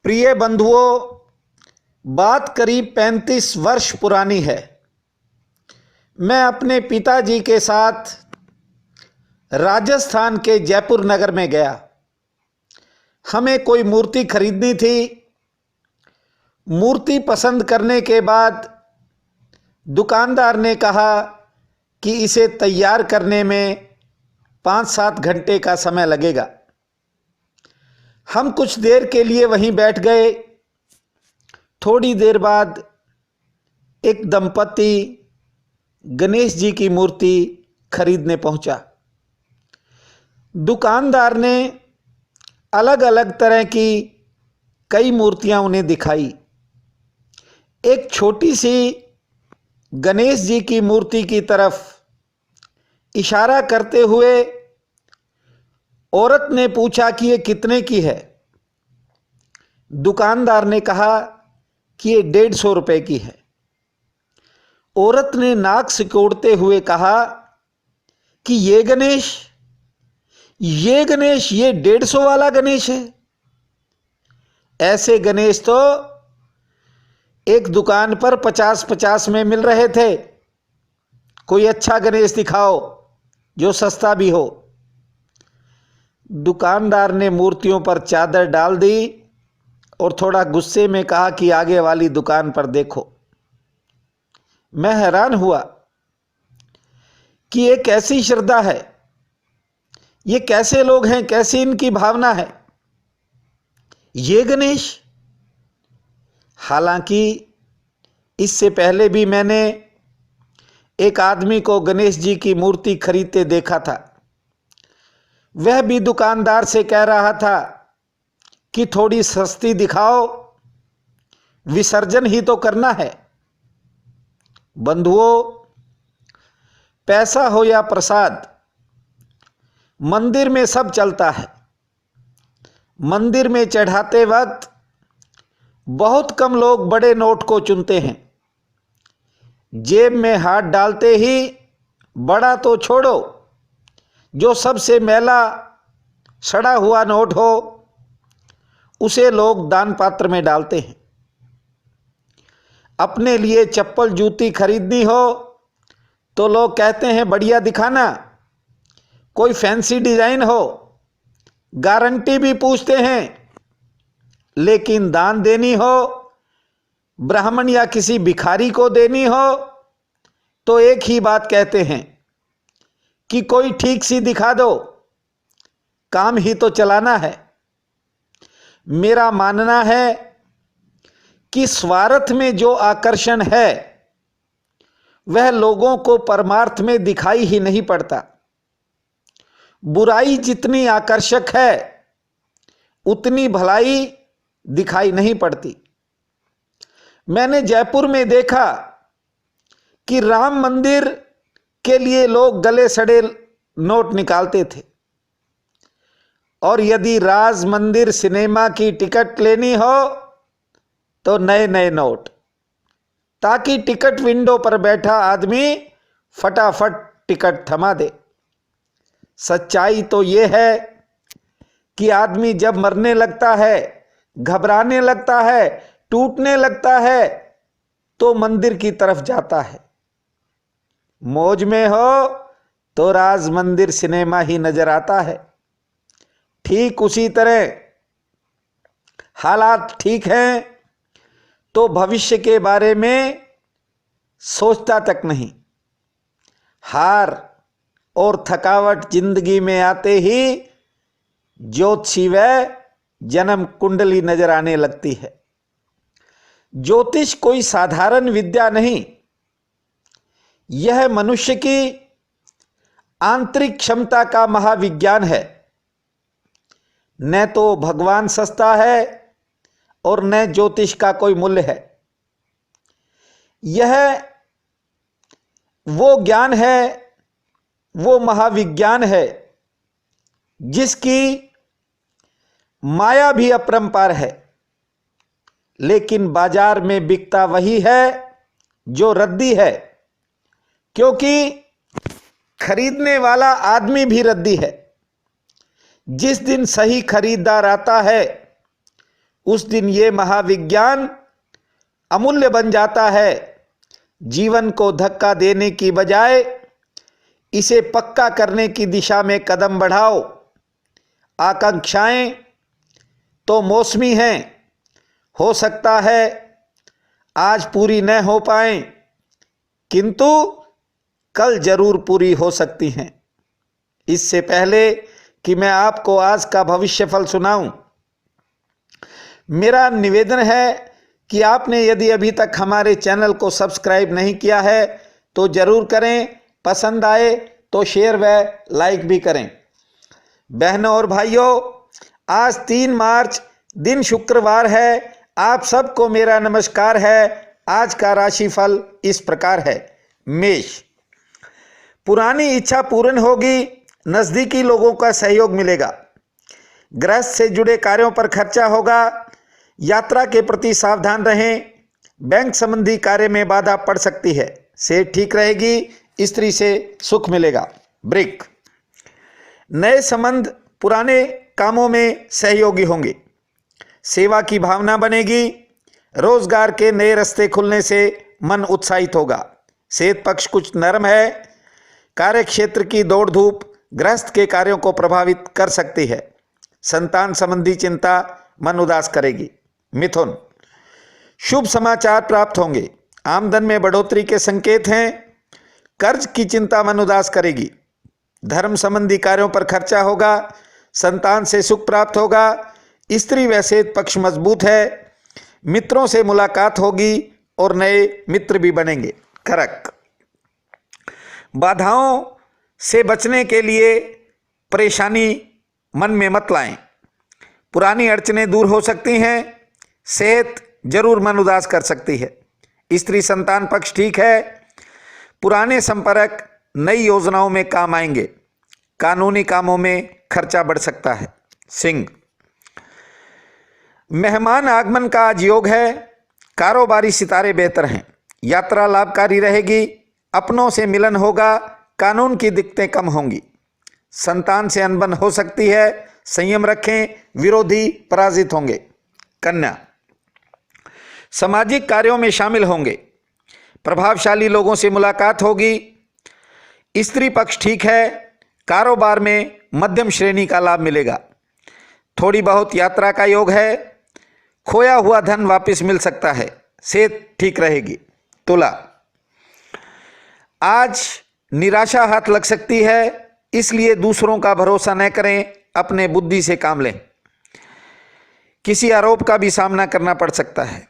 प्रिय बंधुओं, बात करीब 35 वर्ष पुरानी है। मैं अपने पिताजी के साथ राजस्थान के जयपुर नगर में गया। हमें कोई मूर्ति खरीदनी थी। मूर्ति पसंद करने के बाद दुकानदार ने कहा कि इसे तैयार करने में 5-7 घंटे का समय लगेगा। हम कुछ देर के लिए वहीं बैठ गए। थोड़ी देर बाद एक दंपति गणेश जी की मूर्ति खरीदने पहुंचा। दुकानदार ने अलग अलग तरह की कई मूर्तियां उन्हें दिखाई। एक छोटी सी गणेश जी की मूर्ति की तरफ इशारा करते हुए औरत ने पूछा कि ये कितने की है। दुकानदार ने कहा कि ये 150 रुपए की है। औरत ने नाक सिकोड़ते हुए कहा कि ये गणेश, ये 150 वाला गणेश है। ऐसे गणेश तो एक दुकान पर 50-50 में मिल रहे थे। कोई अच्छा गणेश दिखाओ जो सस्ता भी हो। दुकानदार ने मूर्तियों पर चादर डाल दी और थोड़ा गुस्से में कहा कि आगे वाली दुकान पर देखो। मैं हैरान हुआ कि ये कैसी श्रद्धा है, ये कैसे लोग हैं, कैसी इनकी भावना है। ये गणेश, हालांकि इससे पहले भी मैंने एक आदमी को गणेश जी की मूर्ति खरीदते देखा था। वह भी दुकानदार से कह रहा था कि थोड़ी सस्ती दिखाओ, विसर्जन ही तो करना है। बंधुओं, पैसा हो या प्रसाद, मंदिर में सब चलता है। मंदिर में चढ़ाते वक्त बहुत कम लोग बड़े नोट को चुनते हैं। जेब में हाथ डालते ही बड़ा तो छोड़ो, जो सबसे मैला सड़ा हुआ नोट हो उसे लोग दान पात्र में डालते हैं। अपने लिए चप्पल जूती खरीदनी हो तो लोग कहते हैं बढ़िया दिखाना, कोई फैंसी डिजाइन हो, गारंटी भी पूछते हैं। लेकिन दान देनी हो, ब्राह्मण या किसी भिखारी को देनी हो तो एक ही बात कहते हैं कि कोई ठीक सी दिखा दो, काम ही तो चलाना है। मेरा मानना है कि स्वार्थ में जो आकर्षण है वह लोगों को परमार्थ में दिखाई ही नहीं पड़ता। बुराई जितनी आकर्षक है उतनी भलाई दिखाई नहीं पड़ती। मैंने जयपुर में देखा कि राम मंदिर के लिए लोग गले सड़े नोट निकालते थे, और यदि राज मंदिर सिनेमा की टिकट लेनी हो तो नए नए नोट, ताकि टिकट विंडो पर बैठा आदमी फटाफट टिकट थमा दे। सच्चाई तो यह है कि आदमी जब मरने लगता है, घबराने लगता है, टूटने लगता है तो मंदिर की तरफ जाता है। मौज में हो तो राज मंदिर सिनेमा ही नजर आता है। ठीक उसी तरह हालात ठीक हैं तो भविष्य के बारे में सोचता तक नहीं। हार और थकावट जिंदगी में आते ही ज्योतिषी व जन्म कुंडली नजर आने लगती है। ज्योतिष कोई साधारण विद्या नहीं, यह मनुष्य की आंतरिक क्षमता का महाविज्ञान है। न तो भगवान सस्ता है और न ज्योतिष का कोई मूल्य है। यह वो ज्ञान है, वो महाविज्ञान है जिसकी माया भी अपरंपार है। लेकिन बाजार में बिकता वही है जो रद्दी है, क्योंकि खरीदने वाला आदमी भी रद्दी है। जिस दिन सही खरीदार आता है उस दिन ये महाविज्ञान अमूल्य बन जाता है। जीवन को धक्का देने की बजाय इसे पक्का करने की दिशा में कदम बढ़ाओ। आकांक्षाएं तो मौसमी हैं, हो सकता है आज पूरी न हो पाएं, किंतु कल जरूर पूरी हो सकती हैं। इससे पहले कि मैं आपको आज का भविष्यफल सुनाऊं, मेरा निवेदन है कि आपने यदि अभी तक हमारे चैनल को सब्सक्राइब नहीं किया है तो जरूर करें, पसंद आए तो शेयर व लाइक भी करें। बहनों और भाइयों, आज 3 मार्च दिन शुक्रवार है। आप सबको मेरा नमस्कार है। आज का राशिफल इस प्रकार है। मेष, पुरानी इच्छा पूर्ण होगी, नजदीकी लोगों का सहयोग मिलेगा, गृहस्थ से जुड़े कार्यों पर खर्चा होगा, यात्रा के प्रति सावधान रहें, बैंक संबंधी कार्य में बाधा पड़ सकती है, सेहत ठीक रहेगी, स्त्री से सुख मिलेगा। वृक, नए संबंध पुराने कामों में सहयोगी होंगे, सेवा की भावना बनेगी, रोजगार के नए रास्ते खुलने से मन उत्साहित होगा, सेहत पक्ष कुछ नरम है, कार्य क्षेत्र की दौड़ धूप गृहस्थ के कार्यों को प्रभावित कर सकती है, संतान संबंधी चिंता मन उदास करेगी। मिथुन, शुभ समाचार प्राप्त होंगे, आमदन में बढ़ोतरी के संकेत हैं, कर्ज की चिंता मन उदास करेगी, धर्म संबंधी कार्यों पर खर्चा होगा, संतान से सुख प्राप्त होगा, स्त्री व सेहत पक्ष मजबूत है, मित्रों से मुलाकात होगी और नए मित्र भी बनेंगे। कर्क, बाधाओं से बचने के लिए परेशानी मन में मत लाएं, पुरानी अड़चनें दूर हो सकती हैं, सेहत जरूर मन उदास कर सकती है, स्त्री संतान पक्ष ठीक है, पुराने संपर्क नई योजनाओं में काम आएंगे, कानूनी कामों में खर्चा बढ़ सकता है। सिंह, मेहमान आगमन का आज योग है, कारोबारी सितारे बेहतर हैं, यात्रा लाभकारी रहेगी, अपनों से मिलन होगा, कानून की दिक्कतें कम होंगी, संतान से अनबन हो सकती है, संयम रखें, विरोधी पराजित होंगे। कन्या, सामाजिक कार्यों में शामिल होंगे, प्रभावशाली लोगों से मुलाकात होगी, स्त्री पक्ष ठीक है, कारोबार में मध्यम श्रेणी का लाभ मिलेगा, थोड़ी बहुत यात्रा का योग है, खोया हुआ धन वापस मिल सकता है, सेहत ठीक रहेगी। तुला, आज निराशा हाथ लग सकती है, इसलिए दूसरों का भरोसा न करें, अपने बुद्धि से काम लें, किसी आरोप का भी सामना करना पड़ सकता है,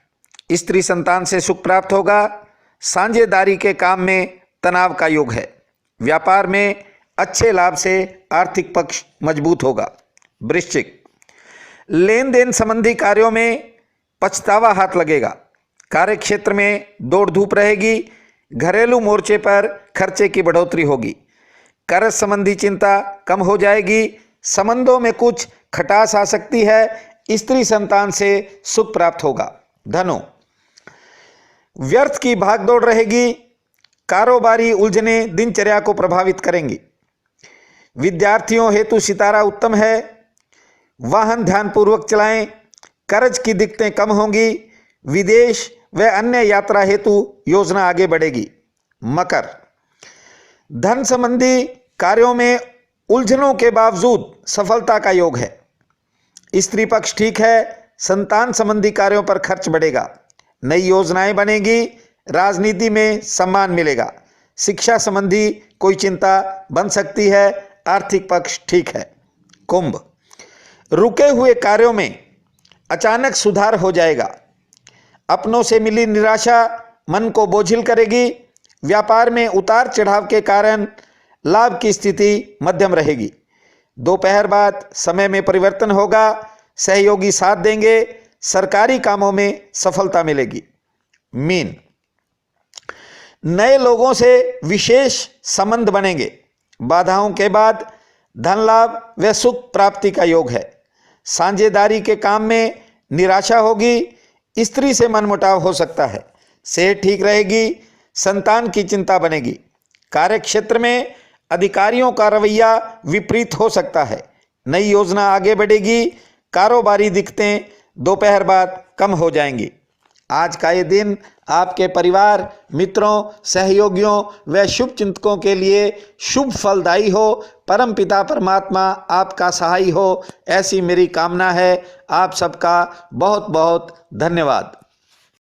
स्त्री संतान से सुख प्राप्त होगा, साझेदारी के काम में तनाव का योग है, व्यापार में अच्छे लाभ से आर्थिक पक्ष मजबूत होगा। वृश्चिक, लेन देन संबंधी कार्यों में पछतावा हाथ लगेगा, कार्य क्षेत्र में दौड़ धूप रहेगी, घरेलू मोर्चे पर खर्चे की बढ़ोतरी होगी, कर्ज संबंधी चिंता कम हो जाएगी, संबंधों में कुछ खटास आ सकती है, स्त्री संतान से सुख प्राप्त होगा। धनु, व्यर्थ की भागदौड़ रहेगी, कारोबारी उलझने दिनचर्या को प्रभावित करेंगी, विद्यार्थियों हेतु सितारा उत्तम है, वाहन ध्यानपूर्वक चलाएं, कर्ज की दिक्कतें कम होंगी, विदेश व अन्य यात्रा हेतु योजना आगे बढ़ेगी। मकर, धन संबंधी कार्यों में उलझनों के बावजूद सफलता का योग है, स्त्री पक्ष ठीक है, संतान संबंधी कार्यों पर खर्च बढ़ेगा, नई योजनाएं बनेगी, राजनीति में सम्मान मिलेगा, शिक्षा संबंधी कोई चिंता बन सकती है, आर्थिक पक्ष ठीक है। कुंभ, रुके हुए कार्यों में अचानक सुधार हो जाएगा, अपनों से मिली निराशा मन को बोझिल करेगी, व्यापार में उतार चढ़ाव के कारण लाभ की स्थिति मध्यम रहेगी, दोपहर बाद समय में परिवर्तन होगा, सहयोगी साथ देंगे, सरकारी कामों में सफलता मिलेगी। मीन, नए लोगों से विशेष संबंध बनेंगे, बाधाओं के बाद धन लाभ व सुख प्राप्ति का योग है, साझेदारी के काम में निराशा होगी, स्त्री से मनमुटाव हो सकता है, सेहत ठीक रहेगी, संतान की चिंता बनेगी, कार्य क्षेत्र में अधिकारियों का रवैया विपरीत हो सकता है, नई योजना आगे बढ़ेगी, कारोबारी दिक्कतें दोपहर बाद कम हो जाएंगी। आज का ये दिन आपके परिवार, मित्रों, सहयोगियों व शुभचिंतकों के लिए शुभ फलदायी हो। परम पिता परमात्मा आपका सहाय हो, ऐसी मेरी कामना है। आप सबका बहुत बहुत धन्यवाद।